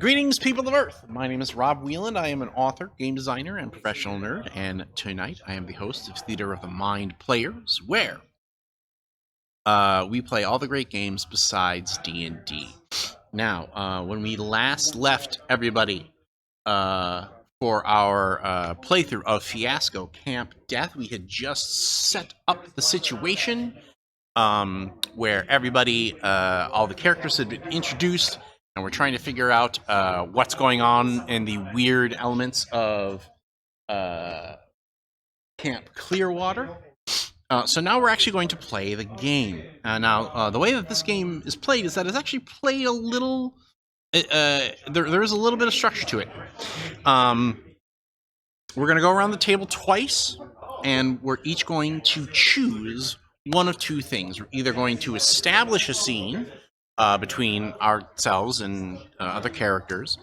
Greetings, people of Earth. My name is Rob Wieland. I am an author, game designer, and professional nerd. And tonight, I am the host of Theater of the Mind Players, where we play all the great games besides D&D. Now, when we last left everybody for our playthrough of Fiasco Camp Death, we had just set up the situation where everybody, all the characters had been introduced, and we're trying to figure out what's going on in the weird elements of Camp Clearwater. So now we're actually going to play the game. Now, the way that this game is played is that it's actually played a little... there is a little bit of structure to it. We're going to go around the table twice, and we're each going to choose one of two things. We're either going to establish a scene between ourselves and other characters,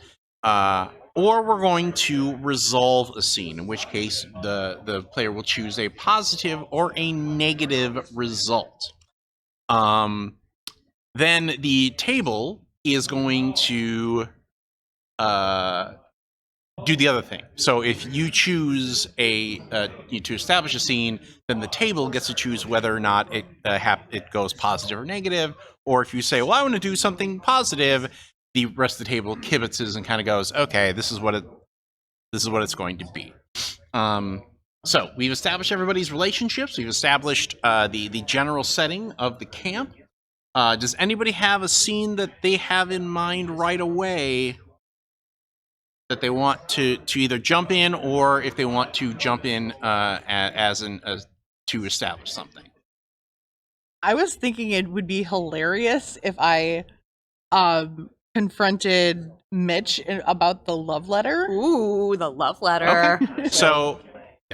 or we're going to resolve a scene, in which case the player will choose a positive or a negative result. Then the table is going to do the other thing. So if you choose to establish a scene, then the table gets to choose whether or not it goes positive or negative. Or if you say, well, I want to do something positive, the rest of the table kibitzes and kind of goes, okay, this is what it's going to be. So we've established everybody's relationships. We've established the general setting of the camp. Does anybody have a scene that they have in mind right away that they want to either jump in, or if they want to jump in to establish something? I was thinking it would be hilarious if I confronted Mitch about the love letter. Ooh, the love letter. Okay. So,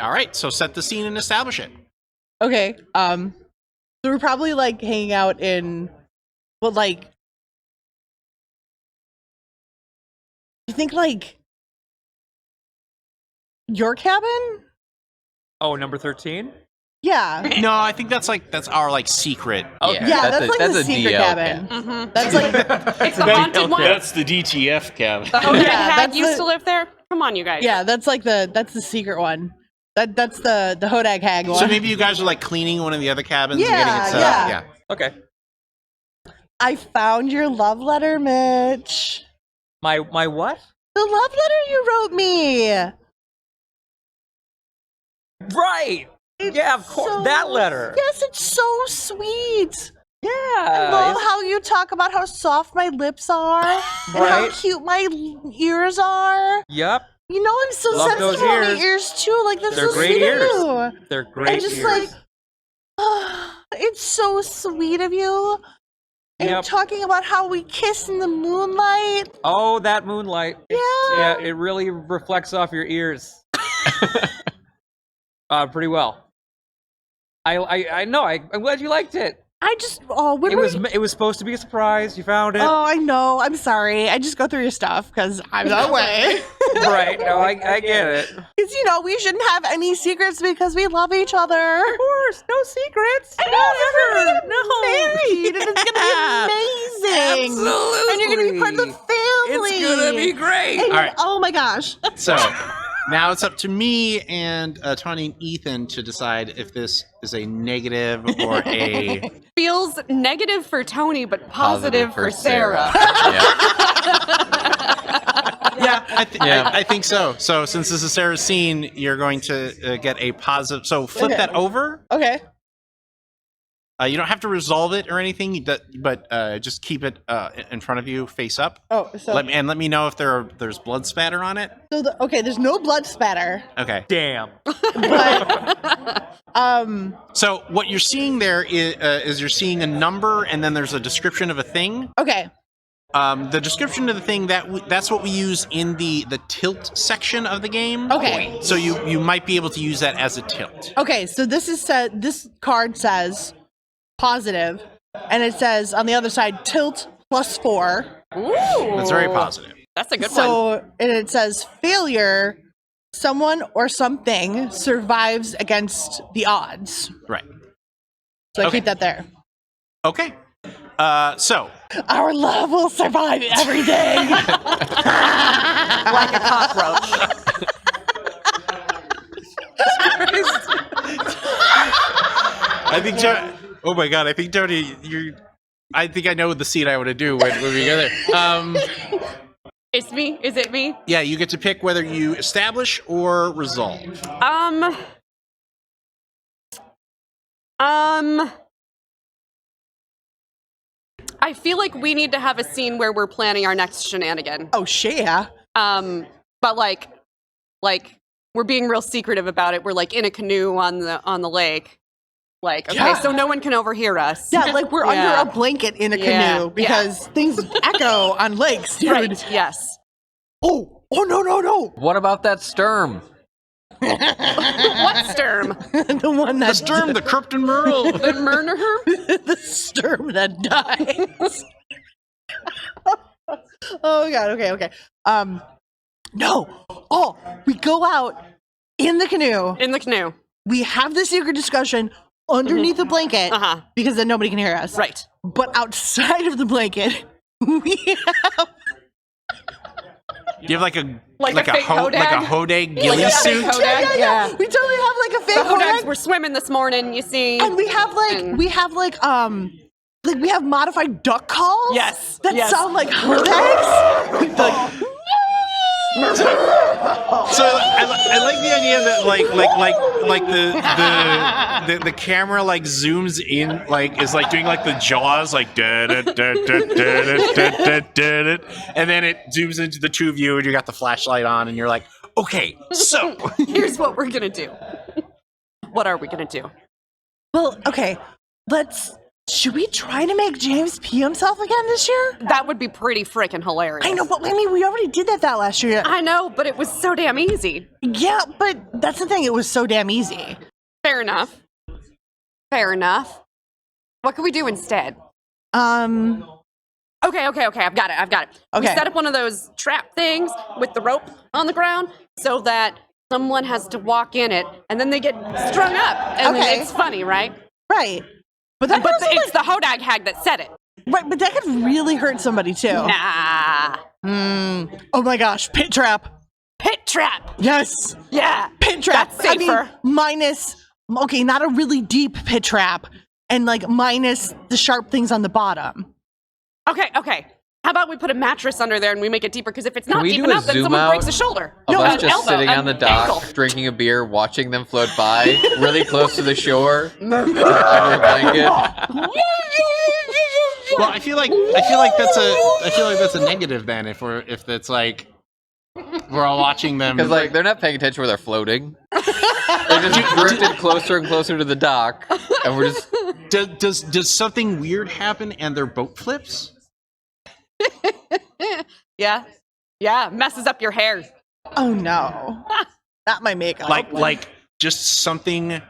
all right. So set the scene and establish it. Okay. So we're probably like hanging out in, well, like, you think like your cabin? Oh, number 13? Yeah. No, I think that's our secret. Okay. Yeah, that's like the secret DL cabin. Mm-hmm. That's like, It's the haunted one. That's the DTF cabin. Oh, Yeah, yeah, that's used the- to live there. Come on, you guys. yeah, that's the secret one. That's the Hodag hag one. So maybe you guys are like cleaning one of the other cabins and Yeah, getting it set yeah. up. Okay. I found your love letter, Mitch. My what? The love letter you wrote me. Right! Yeah, of course. So- That letter. Yes, it's so sweet. Yeah. I love how you talk about how soft my lips are and how Right. cute my ears are. Yep. You know, I'm so Love sensitive those about my ears. ears too. Like, that's They're so great sweet ears. of you. They're great And just ears. like, it's so sweet of you. And Yep. talking about how we kiss in the moonlight. Oh, that moonlight. Yeah. Yeah, it really reflects off your ears. Pretty well. I know. I'm glad you liked it. I just, when It were was you- it was supposed to be a surprise. You found it. Oh, I know. I'm sorry. I just go through your stuff because I'm that way. Right. No, I get it. Of Because, we shouldn't have any secrets because we love each other. course. No secrets. I know, we're gonna get No. married, and it's gonna be amazing. Absolutely. And you're gonna be part of the family. It's gonna be great. And- All right. Oh my gosh. So now it's up to me and Tony and Ethan to decide if this is a negative or a... Feels negative for Tony, but positive for Sarah. Yeah, I think so. So since this is Sarah's scene, you're going to get a positive. So flip Okay. that over. Okay. You don't have to resolve it or anything, but just keep it in front of you, face up. Oh, so Let me know if there's blood spatter on it. okay, there's no blood spatter, Okay. Damn. but So what you're seeing there is you're seeing a number, and then there's a description of a thing. okay. The description of the thing that's what we use in the tilt section of the game. Okay. So you might be able to use that as a tilt. Okay, so this card says positive, and it says on the other side tilt +4. Ooh. That's very positive. That's a good one. So and it says failure. Someone or something survives against the odds. Right. So I Okay. keep that there. Okay. So Our love will survive everything. Like a cockroach. I think, oh my god, I think Tony, I think I know the scene I want to do when we go there. It's me. Is it me? Yeah, you get to pick whether you establish or resolve. I feel like we need to have a scene where we're planning our next shenanigan. Oh, shit, yeah. But like we're being real secretive about it. We're like in a canoe on the lake. Like, okay, Yeah. so no one can overhear us. Yeah, like we're Yeah. under a blanket in a Yeah, canoe because things echo on lakes, dude. Right. Yes. Oh, no. What about that Stuuurrrmmmm? What Sturm? The one The that Sturm, the Krypton Merle. The Murner? the Sturm that dies. Oh god, okay. No. Oh, we go out in the canoe. In the canoe. We have the secret discussion underneath the blanket Uh-huh. because then nobody can hear us. Right. But outside of the blanket, we have Do you have like a fake Hodag? like a Hodag ghillie Like a suit? fake Hodag? Yeah. we totally have like a fake The Hodags Hodag. were swimming this morning, you see. And we have we have modified duck calls. Yes, That yes. sound like Hodags. So I like the idea that like the camera like zooms in, like is like doing like the Jaws, like da da da da da da da, and then it zooms into the two of you and you got the flashlight on and you're like, okay, so Here's what we're gonna do. What are we gonna do? Well, okay. Should we try to make James pee himself again this year? That would be pretty freaking hilarious. I know, but I mean, we already did that last year. I know, but it was so damn easy. Yeah, but that's the thing. It was so damn easy. Fair enough. Fair enough. What can we do instead? Okay. I've got it. We Okay. set up one of those trap things with the rope on the ground so that someone has to walk in it and then they get strung up. And Okay. it's funny, right? Right. But that But could also, it's the Hodag hag that said it. right, but that could really hurt somebody too. Nah. Oh my gosh, pit trap. Pit trap. Yes. Yeah. Pit trap. That's safer. Minus, okay, not a really deep pit trap, and like minus the sharp things on the bottom. Okay. How about we put a mattress under there and we make it deeper? Because if it's Can not we deep do a enough, then zoom someone out breaks a shoulder. Of us an just elbow, sitting an on the dock, ankle. drinking a beer, watching them float by, really close to the shore, under a blanket. well, I feel like that's a negative then if it's like we're all watching them Because like they're not paying attention where they're floating. They just drifted closer and closer to the dock, and we're just does something weird happen and their boat flips? Yeah, messes up your hair. Oh no, not my makeup. Like just something. you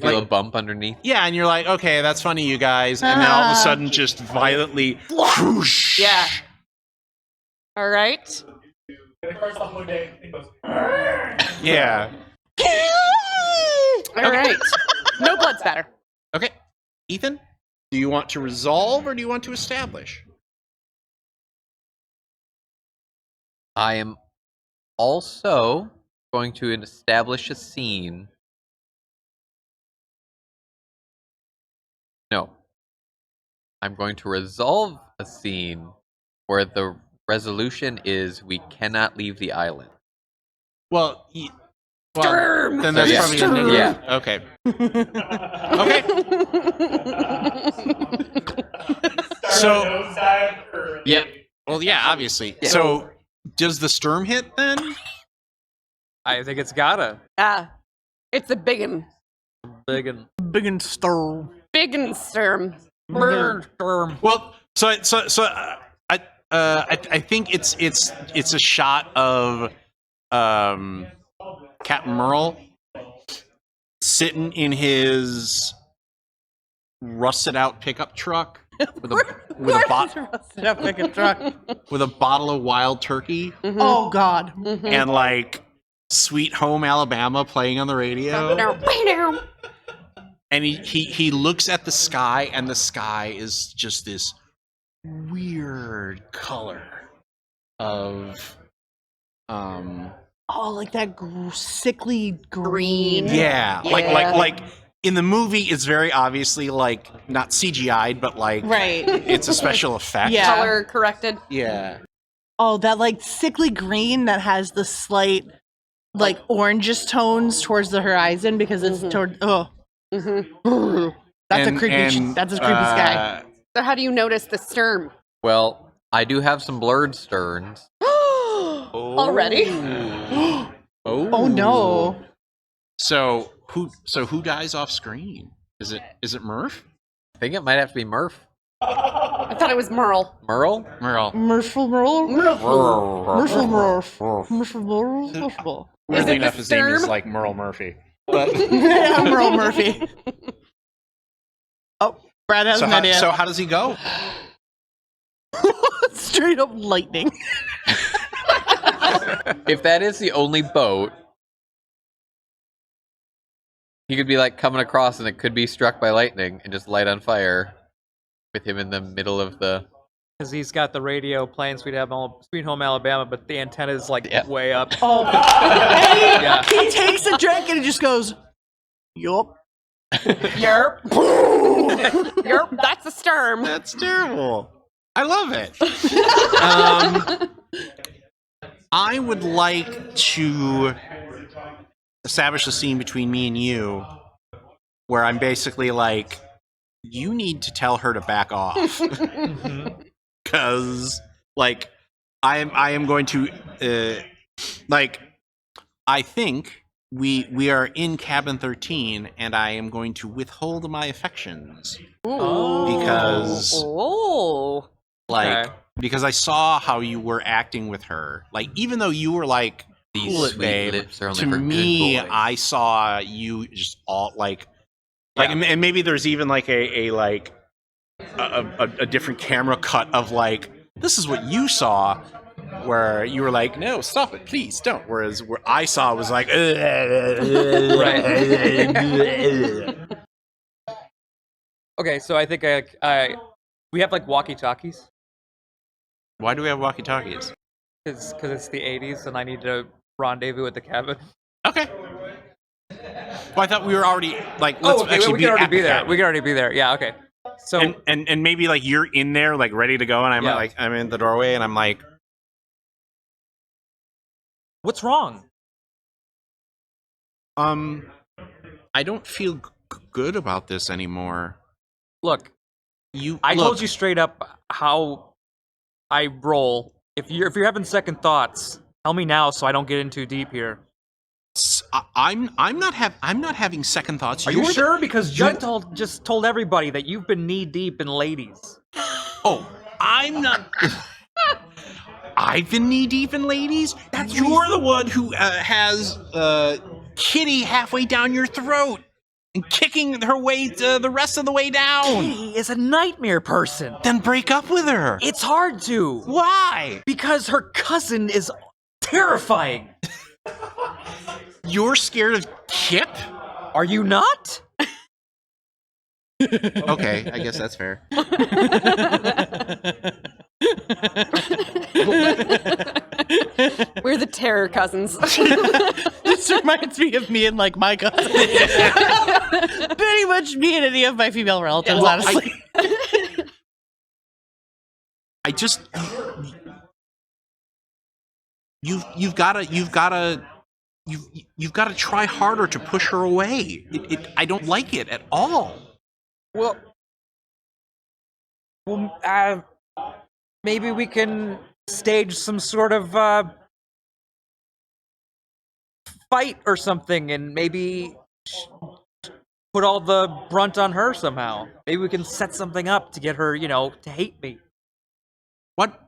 feel like- a bump underneath. Yeah, and you're like, okay, that's funny, you guys, and then all of a sudden, just violently, whoosh. Yeah. All right. Yeah. All right. No blood spatter. Okay, Ethan, do you want to resolve or do you want to establish? I am also going to establish a scene. No. I'm going to resolve a scene where the resolution is we cannot leave the island. Well, Sturm! then that's So, yeah. probably a Sturm. negative. Yeah. Okay. Okay. So, Yep. well, yeah, obviously. Yeah. So, does the Sturm hit then? I think it's gotta. It's a biggin. Big and big and stir. Biggin Sturm. Well, I think it's a shot of Captain Merle sitting in his rusted out pickup truck with a bottle of wild turkey Oh god. and like Sweet Home Alabama playing on the radio. and he looks at the sky, and the sky is just this weird color of Oh, like that sickly green. yeah, Yeah. like in the movie it's very obviously like not CGI'd, but like Right. it's a special effect. Yeah. Color corrected. Yeah. Oh, that like sickly green that has the slight like orangish tones towards the horizon because it's toward. Oh, Mm-hmm. that's a creepy. That's a creepy sky. So how do you notice the Sturm? Well, I do have some blurred sterns. Already? Oh no! So who dies off screen? Is it Murph? I think it might have to be Murph. I thought it was Merle. Merle? Merle. Merciful Merle. Merciful Merle. Merciful Merle. Weirdly it enough, the his name is Sturm? like Merle Murphy. But Yeah, Merle Murphy. Oh, Brad has so an how, idea. so how does he go? Straight up lightning. If that is the only boat, he could be like coming across and it could be struck by lightning and just light on fire with him in the middle of the... Because he's got the radio playing Sweet Home Alabama, but the antenna is like way up. Oh, Yeah. he takes a drink and he just goes, "Yup." Yerp. Yerp. That's a Sturm. That's terrible. I love it. I would like to establish a scene between me and you where I'm basically like, you need to tell her to back off. Because, like, I am going to, like, I think we are in cabin 13, and I am going to withhold my affections. Because, Oh. like, Okay. because I saw how you were acting with her. Like, even though you were like, These cool it, sweet babe, lips are only to for me, good boys. I saw you just all like, Yeah. and maybe there's even like a different camera cut of like, this is what you saw, where you were like, no, stop it, please don't. Whereas where I saw was like, Okay, so I think we have like walkie-talkies Why do we have walkie-talkies? because it's the 80s and I need to rendezvous at the cabin. Okay. Well, I thought we were already like, let's Oh, okay, actually we can already at be the there. cabin. We can already be there. Yeah, okay. So And maybe like you're in there like ready to go, and I'm Yeah. like I'm in the doorway, and I'm like, what's wrong? I don't feel good about this anymore. Look, I Look, told you straight up how I roll. If you're having second thoughts, tell me now so I don't get in too deep here. I'm not having second thoughts. Are you You're sure? Because Judd just told everybody that you've been knee deep in ladies. Oh, I'm not. I've been knee deep in ladies. You're the one who has Kitty halfway down your throat and kicking her way the rest of the way down. He is a nightmare person. Then break up with her. It's hard to. Why? Because her cousin is terrifying. You're scared of Kip? Are you not? Okay, I guess that's fair. We're the terror cousins. This reminds me of me and like my cousin. Pretty much me and any of my female relatives, Well, honestly. I just you've got to try harder to push her away. I don't like it at all. Well, maybe we can stage some sort of fight or something, and maybe put all the brunt on her somehow. Maybe we can set something up to get her, to hate me. What?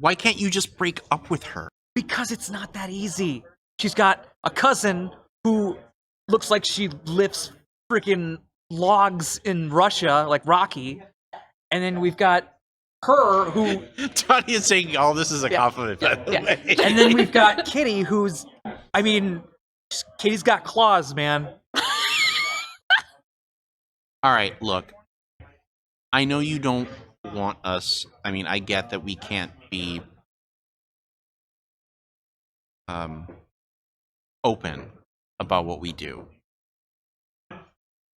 Why can't you just break up with her? Because it's not that easy. She's got a cousin who looks like she lifts freaking logs in Russia, like Rocky. And then we've got her who... Tanya is saying all this is a compliment, by the way. And then we've got Kitty who's... I mean, Kitty's got claws, man. All right, look. I know you don't want us. I mean, I get that we can't be open about what we do,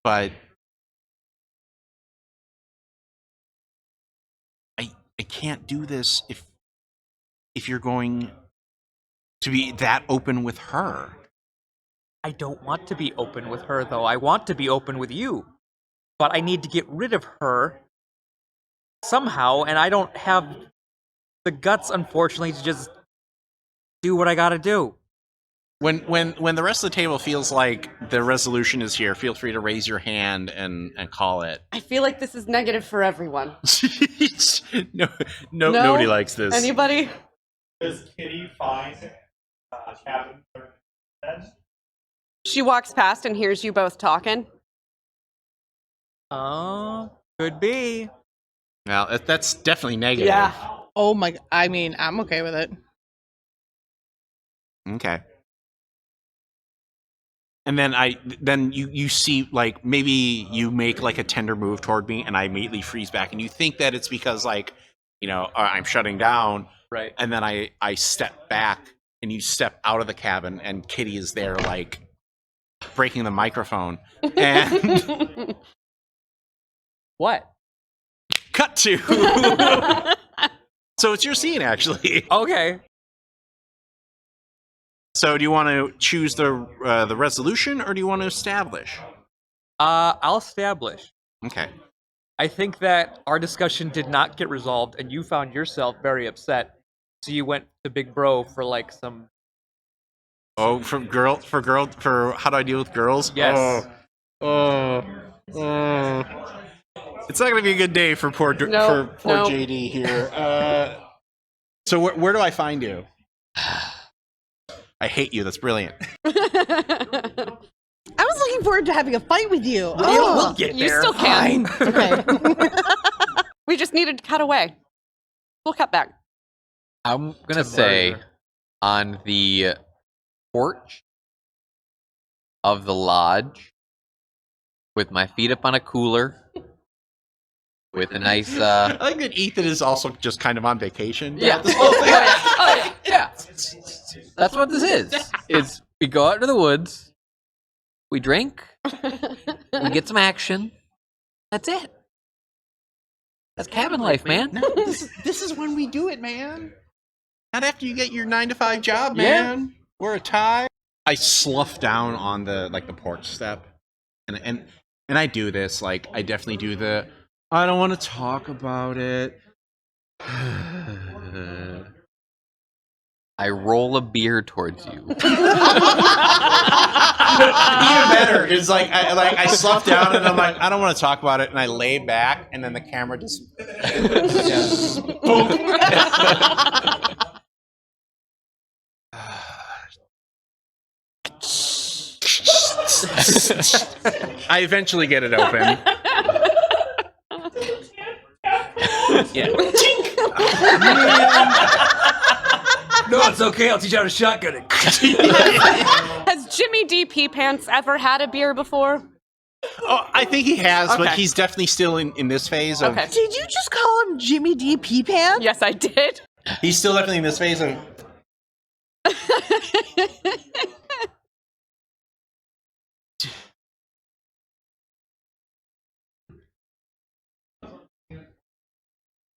but I can't do this if you're going to be that open with her. I don't want to be open with her, though. I want to be open with you. But I need to get rid of her somehow, and I don't have the guts, unfortunately, to just do what I gotta do. When the rest of the table feels like the resolution is here, feel free to raise your hand and call it. I feel like this is negative for everyone. no, nobody likes this. Anybody? Does Kitty find cabin? She walks past and hears you both talking. Could be. Well, that's definitely negative. Yeah. Oh my! I mean, I'm okay with it. Okay. And then you see, like, maybe you make like a tender move toward me, and I immediately freeze back, and you think that it's because, like, I'm shutting down, Right. and then I step back, and you step out of the cabin, and Kitty is there, like, breaking the microphone, and What? cut to. So it's your scene, actually. Okay. So do you want to choose the resolution, or do you want to establish? I'll establish. Okay. I think that our discussion did not get resolved, and you found yourself very upset. So you went to Big Bro for like some. Oh, for how do I deal with girls? Yes. Oh. It's not going to be a good day for poor Nope. JD here. So where do I find you? I hate you. That's brilliant. I was looking forward to having a fight with you. We'll get You there. still can. Okay. We just needed to cut away. We'll cut back. I'm gonna say on the porch of the lodge with my feet up on a cooler with a nice I like that Ethan is also just kind of on vacation. yeah. Oh yeah. That's what this is. Is we go out into the woods, we drink, we get some action. That's it. That's cabin life, man. No, this is when we do it, man. Not after you get your 9-to-5 job, Yeah. man. Wear a tie. I slough down on the porch step, and I do this. Like, I definitely do the. I don't want to talk about it. I roll a beer towards you. Even better is I slough down and I'm like, I don't want to talk about it, and I lay back, and then the camera just boom. I eventually get it open. Yeah. No, it's okay. I'll teach you how to shotgun it. Has Jimmy D. P. Pants ever had a beer before? Oh, I think he has, but Okay. he's definitely still in this phase of. Okay. Did you just call him Jimmy D. P. Pants? Yes, I did. He's still definitely in this phase of.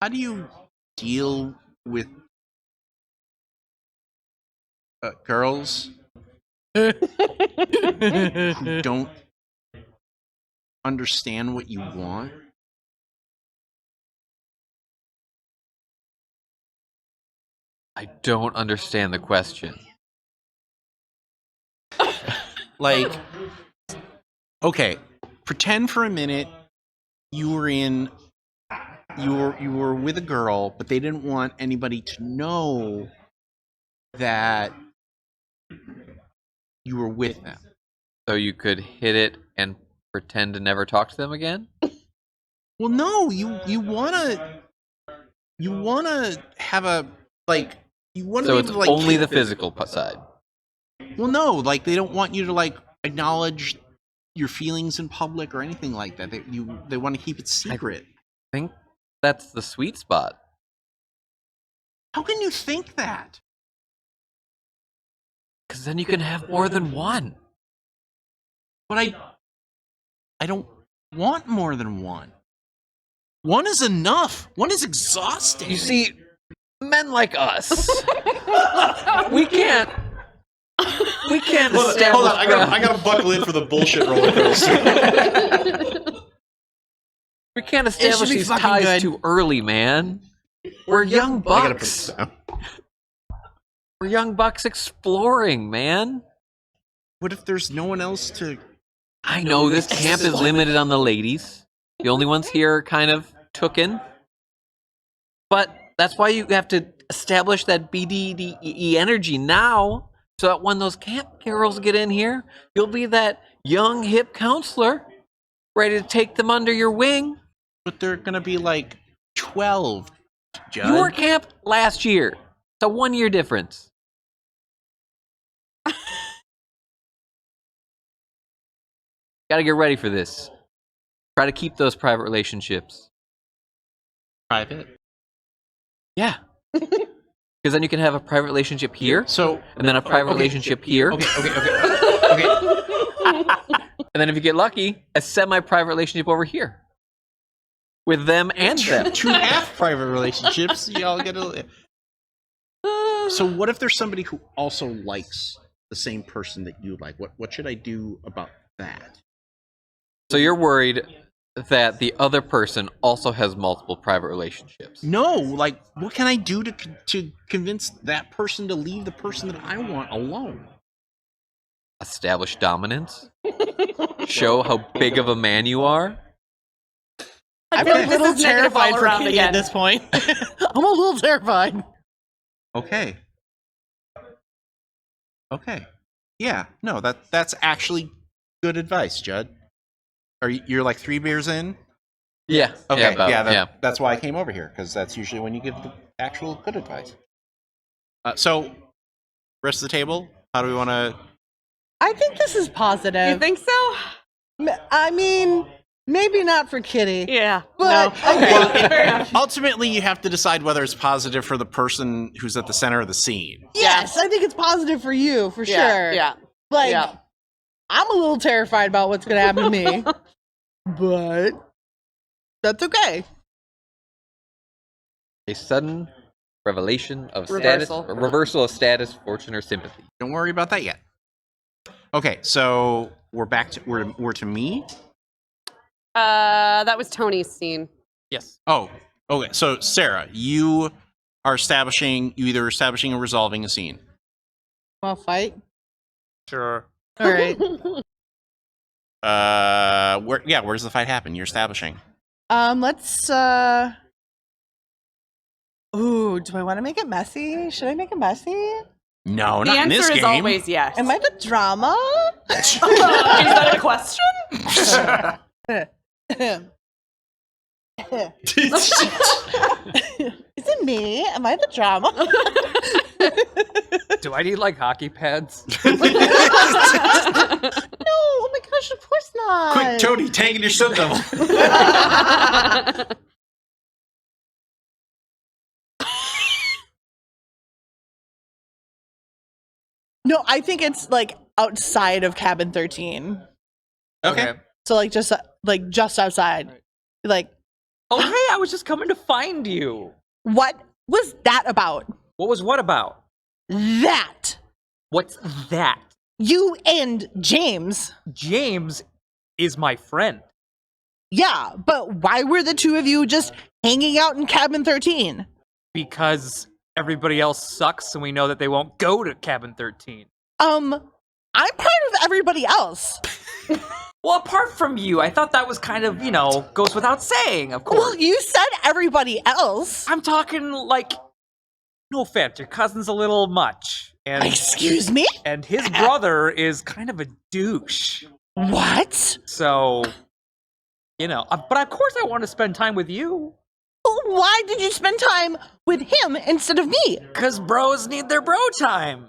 How do you deal with girls who don't understand what you want? I don't understand the question. Like, okay, pretend for a minute you were with a girl, but they didn't want anybody to know that you were with them. So you could hit it and pretend to never talk to them again? Well, no, you wanna have a you wanna So be it's able to, only keep the it- physical side. Well, no, they don't want you to acknowledge your feelings in public or anything like that. They want to keep it secret. I think that's the sweet spot. How can you think that? Because then you can have more than one. But I don't want more than one. One is enough. One is exhausting. You see, men like us, we can't establish. Hold on, I gotta buckle in for the bullshit roller coaster. We can't establish these ties too early, man. We're young I gotta put bucks. this down. We're young bucks exploring, man. What if there's no one else to? I know this camp is limited on the ladies. The only ones here are kind of tooken. But that's why you have to establish that BDDE energy now, so that when those camp girls get in here, you'll be that young, hip counselor ready to take them under your wing. But they're gonna be like 12. Judd. You were camp last year. It's a 1-year difference. Gotta get ready for this. Try to keep those private relationships. Private. Yeah. Because then you can have a private relationship here, So and then a private relationship here, okay. and then if you get lucky, a semi-private relationship over here. With them and them. 2 half private relationships. Y'all get a. So what if there's somebody who also likes the same person that you like? What should I do about that? So you're worried that the other person also has multiple private relationships. No, like what can I do to convince that person to leave the person that I want alone? Establish dominance. Show how big of a man you are. I feel a little terrified for Kitty at this point. I'm a little terrified. Okay. Yeah, no, that's actually good advice, Judd. You're like 3 beers in? Yeah. Okay, yeah, that's why I came over here, because that's usually when you give the actual good advice. So, rest of the table, how do we want to... I think this is positive. You think so? I mean, maybe not for Kitty. Yeah. But no. Okay. Fair enough. Ultimately, you have to decide whether it's positive for the person who's at the center of the scene. Yes, I think it's positive for you, for sure. Yeah. Like, Yeah. I'm a little terrified about what's going to happen to me. But that's okay. A sudden revelation of Reversal. status, reversal of status, fortune, or sympathy. Don't worry about that yet. Okay, so we're back to we're to me. That was Tony's scene. Yes. Oh, okay. So Sarah, you are either establishing or resolving a scene. Want to fight? Sure. All right. Where's the fight happen? You're establishing. Let's Ooh, do I want to make it messy? Should I make it messy? No, The not in this answer is game. always yes. Am I the drama? Is that a question? Is it me? Am I the drama? Do I need like hockey pads? No, oh my gosh, of course not. Quick, Tony, tagging your stunt double. No, I think it's like outside of cabin 13. Okay. So like just outside. Like, Oh, hey, I was just coming to find you. what was that about? What about? That. What's that? You and James. James is my friend. Yeah, but why were the two of you just hanging out in cabin 13? Because everybody else sucks and we know that they won't go to cabin 13. I'm part of everybody else. Well, apart from you, I thought that was kind of, goes without saying, of course. Well, you said everybody else. I'm talking like, no offense, your cousin's a little much. And, Excuse me? and his brother is kind of a douche. What? So, but of course I want to spend time with you. Well, why did you spend time with him instead of me? Because bros need their bro time.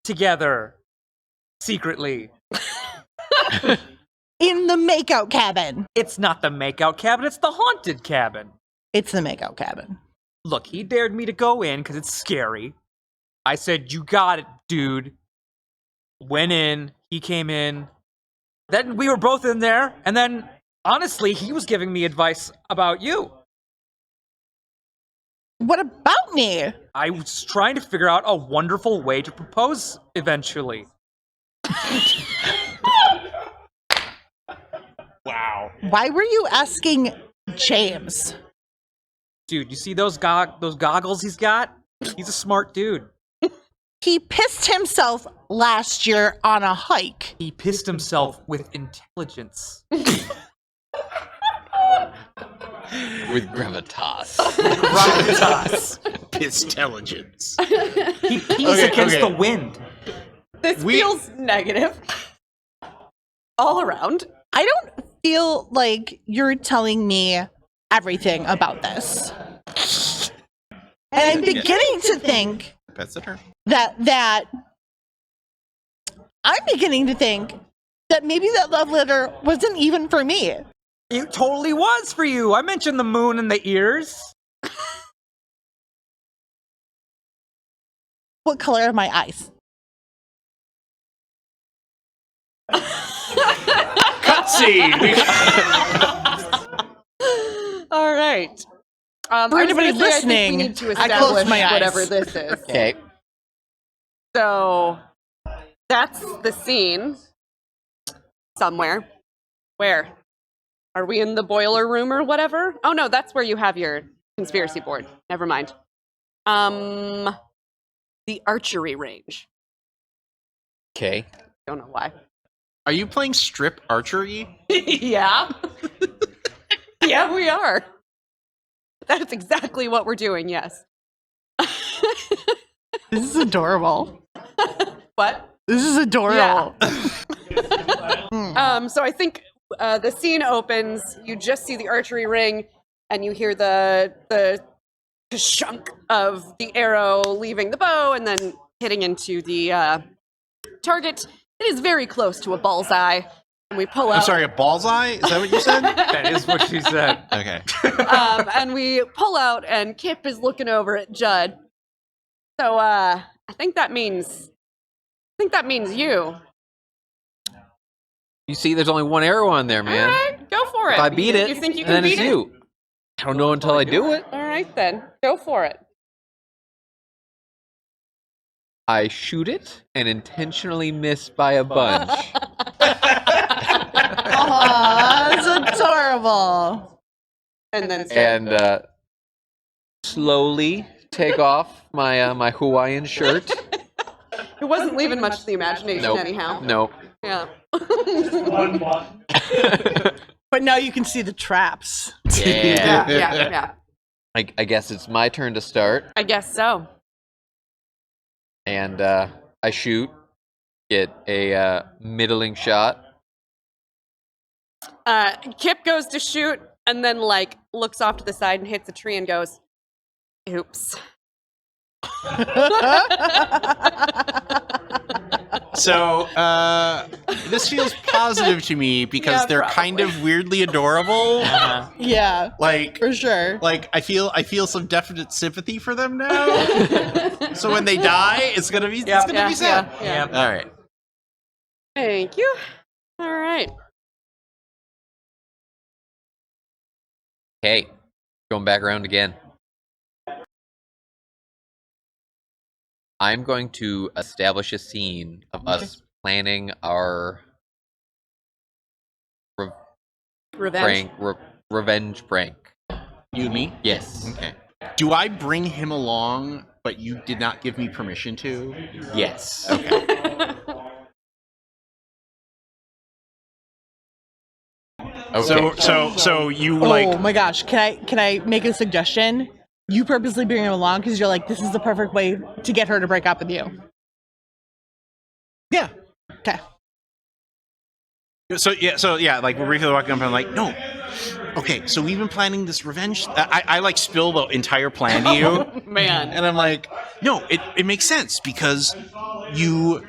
Together. Secretly. in the makeout cabin. It's not the makeout cabin, it's the haunted cabin. It's the makeout cabin. Look, he dared me to go in because it's scary. I said, you got it, dude. Went in, he came in. Then we were both in there, and then, honestly, he was giving me advice about you. What about me? I was trying to figure out a wonderful way to propose eventually. Wow. Why were you asking James? Dude, you see those goggles he's got? He's a smart dude. He pissed himself last year on a hike. He pissed himself with intelligence. With gravitas. Gravitas. Intelligence. He pees against the wind. This feels negative. All around. I don't feel like you're telling me everything about this. And I'm beginning to think That's it. that I'm beginning to think that maybe that love letter wasn't even for me. It totally was for you. I mentioned the moon and the ears. What color are my eyes? Cutscene. All right. For I was anybody gonna say, I think listening, we need to I closed establish my eyes. whatever this is. Okay. So that's the scene. Somewhere. Where? Are we in the boiler room or whatever? Oh no, that's where you have your conspiracy board. Never mind. The archery range. Okay. Don't know why. Are you playing strip archery? Yeah. Yeah, we are. That's exactly what we're doing, yes. This is adorable. What? This is adorable. So I think the scene opens, you just see the archery ring, and you hear the shunk of the arrow leaving the bow and then hitting into the target. It is very close to a bullseye. And we pull out. I'm sorry, a bullseye? Is that what you said? That is what she said. Okay. And we pull out, and Kip is looking over at Judd. So I think that means you. You see, there's only one arrow on there, man. All right, go for it. If I beat it, you think you then can beat it's it? you. I don't know until I do it. All right, then go for it. I shoot it and intentionally miss by a bunch. Aw, that's adorable. And then And slowly take off my my Hawaiian shirt. it wasn't leaving much to the imagination, Nope. anyhow. Nope. Yeah. One button. But now you can see the traps. Yeah. I guess it's my turn to start, I guess so. and I shoot, get a middling shot. Kip goes to shoot and then looks off to the side and hits a tree and goes, "Oops." So, this feels positive to me because Yeah, they're probably. kind of weirdly adorable. Yeah, Like, for sure. I feel some definite sympathy for them now. So when they die, it's gonna be it's gonna be sad. Yeah. All right. Thank you. All right. Okay, going back around again. I'm going to establish a scene of us planning our Revenge. revenge prank. You and me? Yes. Okay. Do I bring him along, but you did not give me permission to? Yes. Okay. Okay. So you Oh my gosh, can I make a suggestion? You purposely bring him along because you're like, this is the perfect way to get her to break up with you. Yeah. Okay. So yeah, like we're briefly walking up and I'm like, no. Okay, so we've been planning this revenge. I like spill the entire plan to you. Man. And I'm like, no, it makes sense because you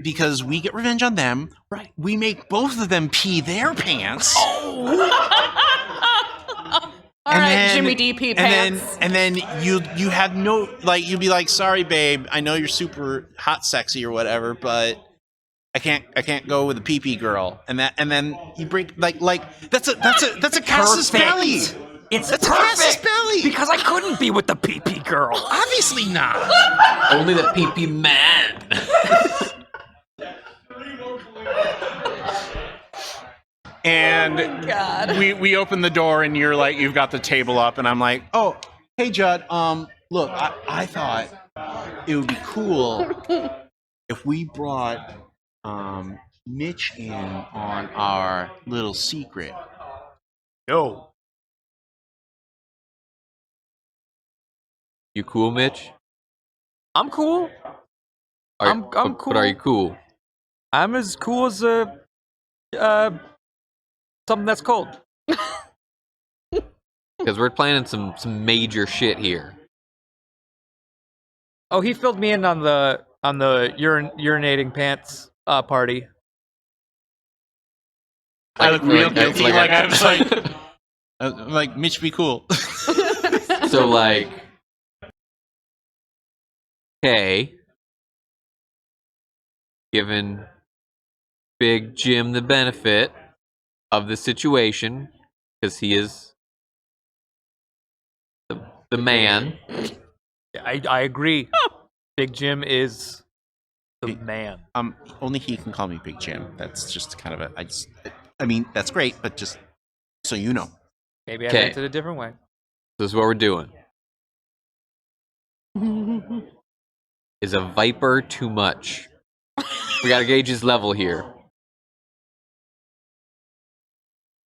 because we get revenge on them. Right. We make both of them pee their pants. All right, Jimmy DP pants. And then you have no, like, you'd be like, sorry babe, I know you're super hot sexy or whatever, but I can't go with a pee girl. And then you break like that's a casus belli. It's That's a casus perfect belli. because I couldn't be with the PP girl. Obviously not. Only the PP man. And God. we open the door and you're like, you've got the table up, and I'm like, oh, hey Judd, look, I thought it would be cool if we brought Mitch in on our little secret. No. You cool, Mitch? I'm cool. I'm cool. But are you cool? I'm as cool as something that's cold. Because we're planning some major shit here. Oh, he filled me in on the urinating pants party. I look real guilty, like I- I was like, Mitch, be cool. So like, okay, giving Big Jim the benefit of the situation because he is the man. I agree. Big Jim is the man. Only he can call me Big Jim. That's just kind of I mean, that's great, but just so you know. Maybe I Okay. meant it a different way. This is what we're doing. Is a Viper too much? We gotta gauge his level here.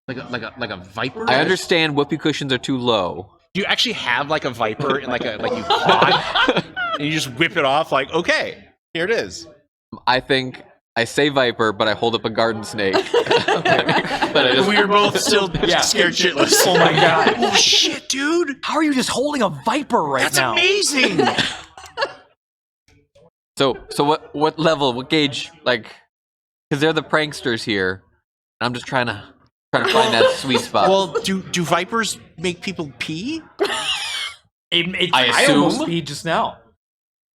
Like a viper? I understand whoopee cushions are too low. Do you actually have like a viper and like you caught and you just whip it off like, okay, here it is. I think I say Viper, but I hold up a garden snake. But I just, We were both still scared shitless. Oh my god. Oh shit, dude. How are you just holding a viper right That's now? amazing. so what level, what gauge, like, because they're the pranksters here, and I'm just trying to find that sweet spot. Well, do vipers make people pee? I almost assume. peed just now.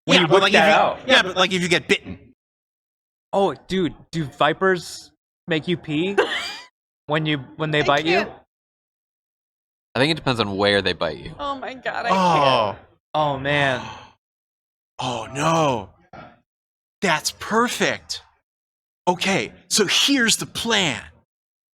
When you but whip like that if you, out. yeah, but like if you get bitten. Oh, dude, do vipers make you pee when they bite you? can't. I think it depends on where they bite you. Oh my god, I can't. Oh man. Oh no. That's perfect. Okay, so here's the plan.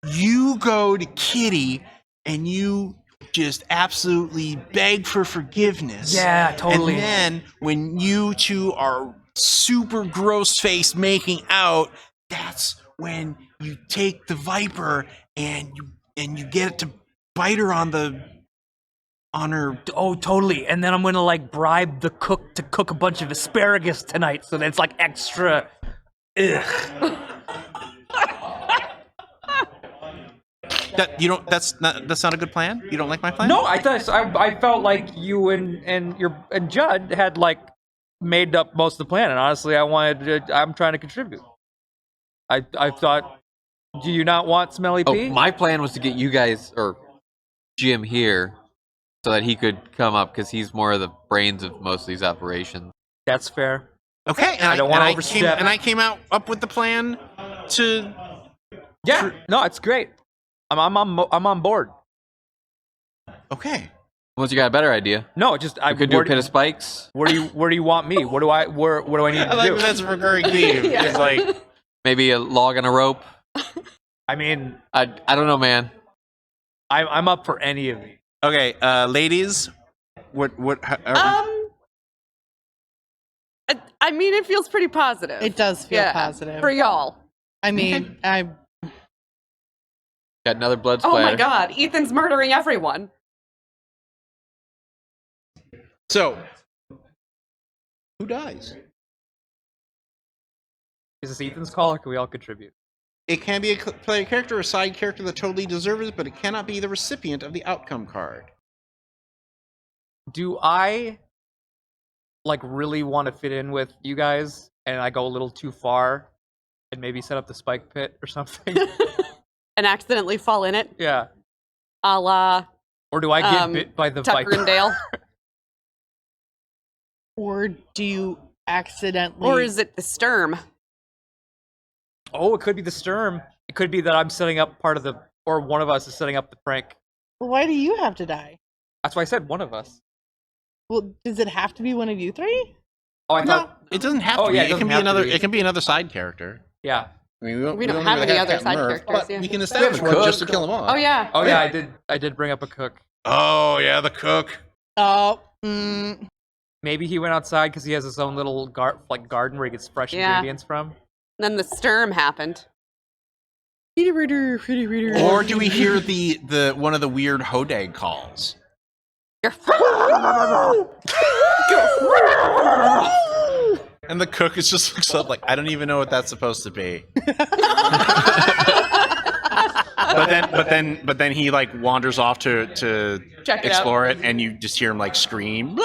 You go to Kitty and you just absolutely beg for forgiveness. Yeah, totally. And then when you two are super gross face making out, that's when you take the viper and you get it to bite her on her. Oh, totally. And then I'm gonna like bribe the cook to cook a bunch of asparagus tonight, so that it's like extra. Ugh. That's not a good plan. You don't like my plan? No, I felt like you and Judd had like made up most of the plan, and honestly, I'm trying to contribute. I thought, do you not want smelly pee? Oh, my plan was to get you guys, or Jim here, so that he could come up, because he's more of the brains of most of these operations. That's fair. Okay, and I don't wanna I overstep. came up with the plan to. Yeah, no, it's great. I'm on board. Okay. Once you got a better idea, No, just I we could do a pit of spikes. Where do you want me? What do I need I to like do? that that's a recurring theme. Yeah. It's like, Maybe a log on a rope. I mean, I don't know, man. I'm up for any of these. okay, ladies, what? I mean, it feels pretty positive. It does feel Yeah, positive. for y'all. I mean, Got another blood Oh splatter. my god, Ethan's murdering everyone. So, who dies? Is this Ethan's call, or can we all contribute? It can be a player character or a side character that totally deserves it, but it cannot be the recipient of the outcome card. Do I like really want to fit in with you guys, and I go a little too far and maybe set up the spike pit or something. And accidentally fall in it, Yeah. a la Or do I get bit by the Tucker viper? and Dale. Or do you accidentally? Or is it the Sturm? Oh, it could be the Sturm. It could be that I'm setting up part of the, or one of us is setting up the prank. Why do you have to die? That's why I said one of us. Well, does it have to be one of you three? Oh, I No, thought. it doesn't have Oh, to be. yeah, it It can doesn't be have to another. be. It can be another side character. Yeah. I mean, We don't really have any other Captain side Murph, characters, but yeah. we can establish We have one just Cook. to kill them off. Oh yeah. Oh yeah, I did bring up a cook. Oh yeah, the cook. Oh, Maybe he went outside because he has his own little garden where he gets fresh Yeah. ingredients from. Then the Sturm happened. Or do we hear the one of the weird Hodag calls? And the cook is just looks up like, I don't even know what that's supposed to be. but then he like wanders off to Check it explore it, and you just hear him like scream.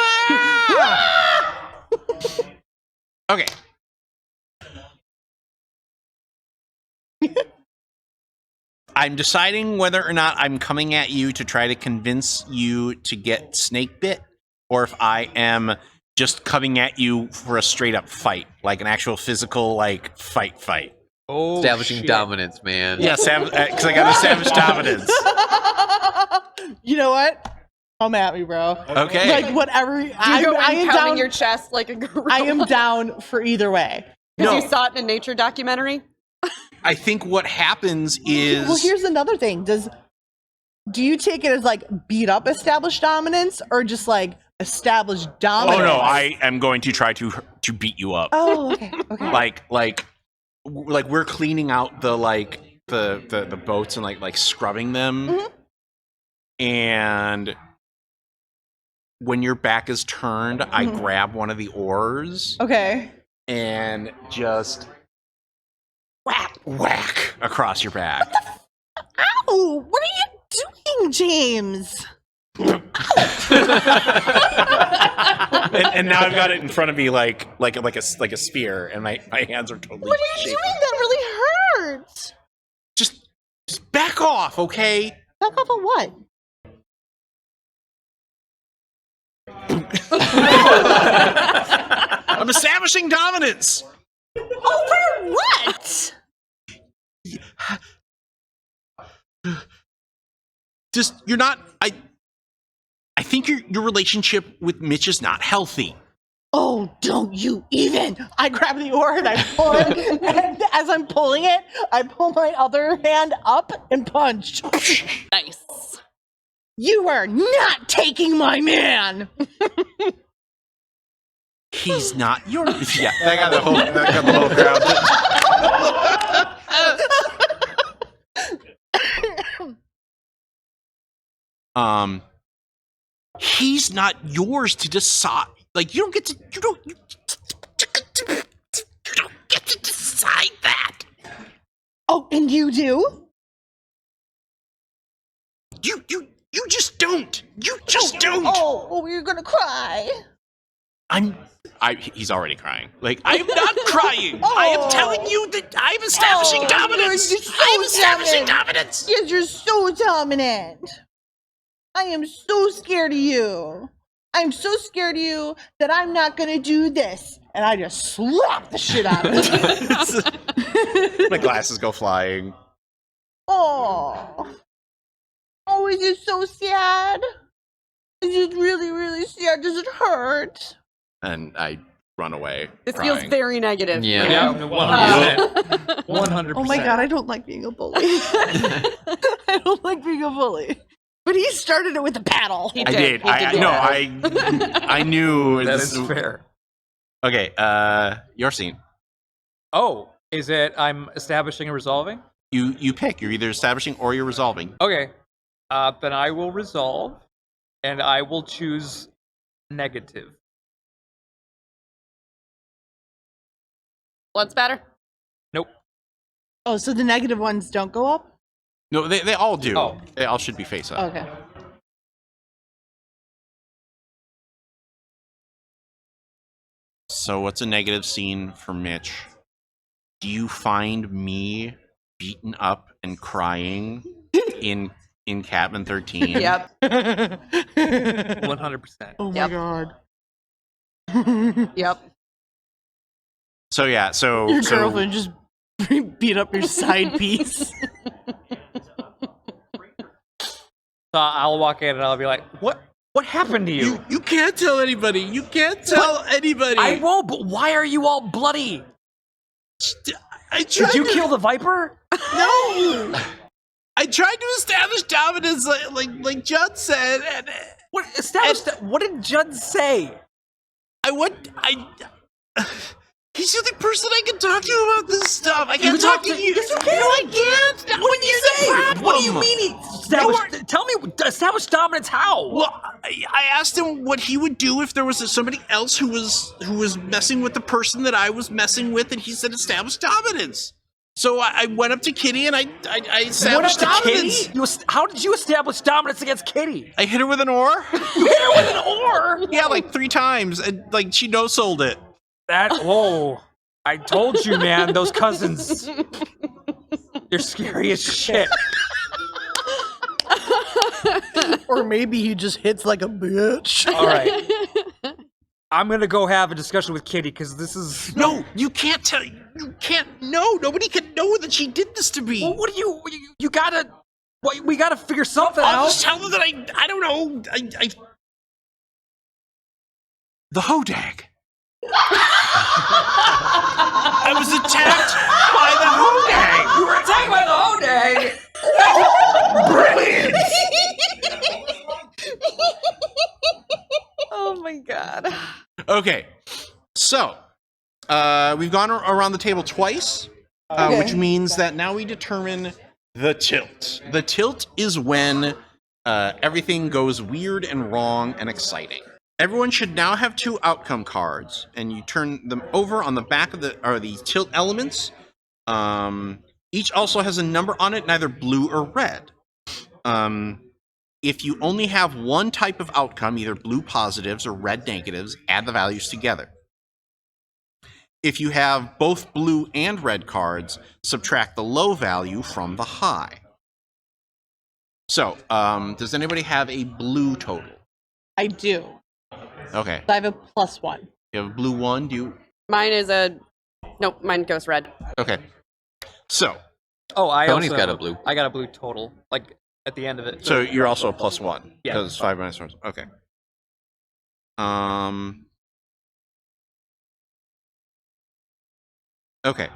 Okay. I'm deciding whether or not I'm coming at you to try to convince you to get snake bit, or if I am just coming at you for a straight up fight, like an actual physical like fight. Oh, Establishing shit. dominance, man. Yeah, because I got established dominance. you know what? Come at me, bro. Okay. Like whatever. You I go am in pounding down. your chest like a gorilla. I am down for either way. Because No. you saw it in a nature documentary. I think what happens is Well, here's another thing. Do you take it as like beat up established dominance or just like established oh dominance? no, I am going to try to beat you up. Oh, okay. Okay. Like we're cleaning out the like the boats and like scrubbing them, and when your back is turned, I grab one of the oars Okay. and just whack across your back. Ow! What are you doing, James? and now I've got it in front of me like a spear, and my hands are totally What are you shaking. doing? That really hurts. Just back off, okay? Back off of what? I'm establishing dominance. Over what? Just you're not. I think your relationship with Mitch is not healthy. Oh, don't you even. I grab the oar and I pull it. And as I'm pulling it, I pull my other hand up and punch. Nice. You are not taking my man. He's not your. Yeah, I got the whole crowd. He's not yours to decide. Like you don't get to. You don't get to decide that. Oh, and you do? You just don't. You just don't. Oh, you're gonna cry. He's already crying. Like, I am not crying. I am telling you that I'm establishing dominance. you're so I'm establishing dominant. dominance. Yes, you're so dominant. I am so scared of you. I'm so scared of you that I'm not gonna do this. And I just slap the shit out of you. My glasses go flying. Oh. Oh, is it so sad? Is it really, really sad? Does it hurt? And I run away. This crying. feels very negative. Yeah. Yeah, 100%. 100%. Oh my god, I don't like being a bully. I don't like being a bully. But he started it with a paddle. He I did. He did. I knew. That this- is fair. Okay, your scene. Oh, is it I'm establishing and resolving? You pick. You're either establishing or you're resolving. Okay. Then I will resolve, and I will choose negative. Blood spatter? Nope. Oh, so the negative ones don't go up? No, they all do. Oh. They all should be face up. Okay. So what's a negative scene for Mitch? do you find me beaten up and crying in Catman 13? Yep. 100%. Oh my Yep. god. Yep. So yeah, so Your so girlfriend just beat up your side piece. So I'll walk in and I'll be like, "What happened to you?" you can't tell anybody. You can't tell anybody. I won't. But why are you all bloody? I Did tried you to, kill the viper? No. I tried to establish dominance, like Judd said, and What established? What did Judd say? He's the only person I can talk to about this stuff. I can't talk talk to to- you. Yes, you can. No, I can't. Not when you say. What do you mean? Tell me, establish dominance how? Well, I asked him what he would do if there was somebody else who was messing with the person that I was messing with, and he said establish dominance. So I went up to Kitty and I established dominance. Kitty? How did you establish dominance against Kitty? I hit her with an oar. You hit her with an oar? Yeah, like 3 times, and like she no-sold it. I told you, man, those cousins. They're scary as shit. Or maybe he just hits like a bitch. All right. I'm going to go have a discussion with Kitty because this is... No, you can't tell. You can't know. Nobody can know that she did this to me. Well, what do you gotta... we gotta figure something I'll out. just tell them that I don't know. The Hodag. I was attacked by the Hodag. You were attacked by the Hodag! Brilliant. Oh my god. Okay, so we've gone around the table twice, which means that now we determine the tilt. The tilt is when everything goes weird and wrong and exciting. Everyone should now have 2 outcome cards, and you turn them over on the back of the tilt elements. Each also has a number on it, neither blue or red. If you only have one type of outcome, either blue positives or red negatives, add the values together. If you have both blue and red cards, subtract the low value from the high. So, does anybody have a blue total? I do. Okay. I have a +1. You have a blue 1? Do you? Mine is nope, mine goes red. Okay. So, Tony's got a blue. I got a blue total, like at the end of it. so you're also a +1 Yeah. because 5 minus 1. Okay. Okay.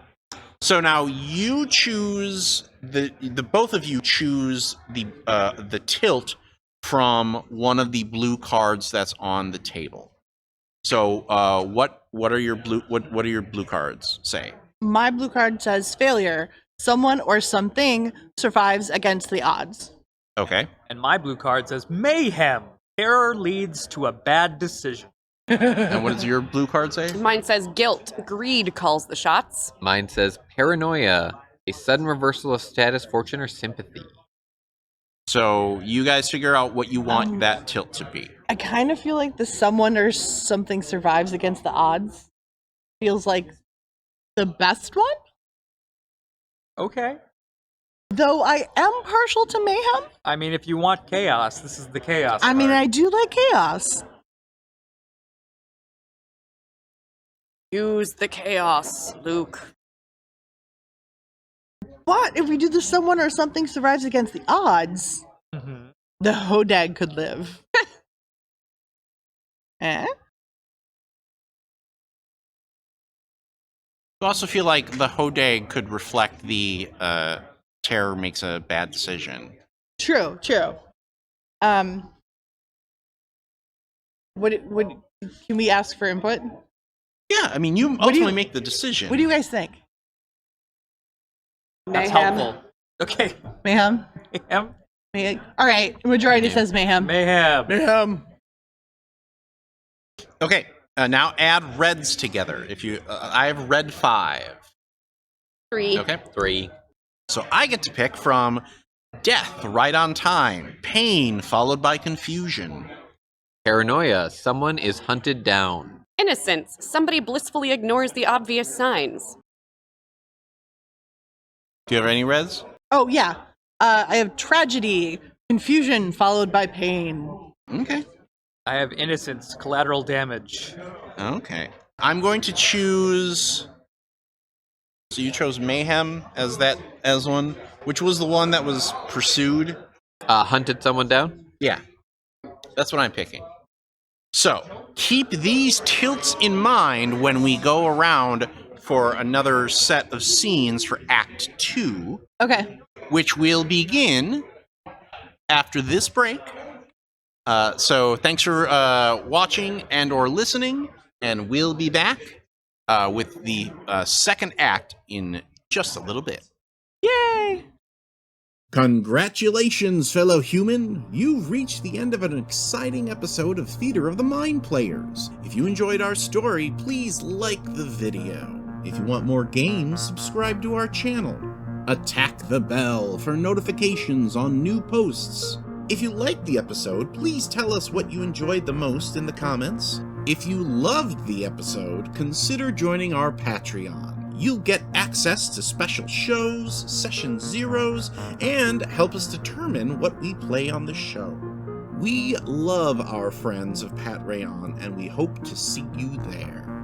So now you choose the both of you choose the tilt from one of the blue cards that's on the table. So what are your blue cards say? My blue card says failure. Someone or something survives against the odds. Okay. And my blue card says mayhem. Terror leads to a bad decision. And what does your blue card say? Mine says guilt. Greed calls the shots. Mine says paranoia, a sudden reversal of status, fortune, or sympathy. So you guys figure out what you want that tilt to be. I kind of feel like the someone or something survives against the odds feels like the best one. Okay. Though I am partial to mayhem. I mean, if you want chaos, this is the chaos. I mean, card. I do like chaos. Use the chaos, Luke. But if we do the someone or something survives against the odds, Mhm. the Hodag could live. Eh? I also feel like the Hodag could reflect the terror makes a bad decision. True. Would can we ask for input? Yeah, I mean, you do you- ultimately make the decision. What do you guys think? That's Mayhem. helpful. Okay. Mayhem? Mayhem. All right. Majority Yeah. says mayhem. Mayhem. Mayhem. Okay, now add reds together. If you, I have red 5. 3. Okay, 3. so I get to pick from death, right on time, pain followed by confusion, Paranoia, someone is hunted down. Innocence. Somebody blissfully ignores the obvious signs. Do you have any res? Oh, yeah. I have tragedy, confusion followed by pain. Okay. I have innocence, collateral damage. Okay. I'm going to choose. So you chose mayhem as one, which was the one that was pursued. Hunted someone down? Yeah, that's what I'm picking. So keep these tilts in mind when we go around for another set of scenes for Act 2, Okay. which will begin after this break. So thanks for watching and or listening, and we'll be back with the second act in just a little bit. Yay! Congratulations, fellow human! You've reached the end of an exciting episode of Theater of the Mind Players. If you enjoyed our story, please like the video. If you want more games, subscribe to our channel. Attack the bell for notifications on new posts. If you liked the episode, please tell us what you enjoyed the most in the comments. If you loved the episode, consider joining our Patreon. You'll get access to special shows, session zeros, and help us determine what we play on the show. We love our friends of Pat Rayon, and we hope to see you there.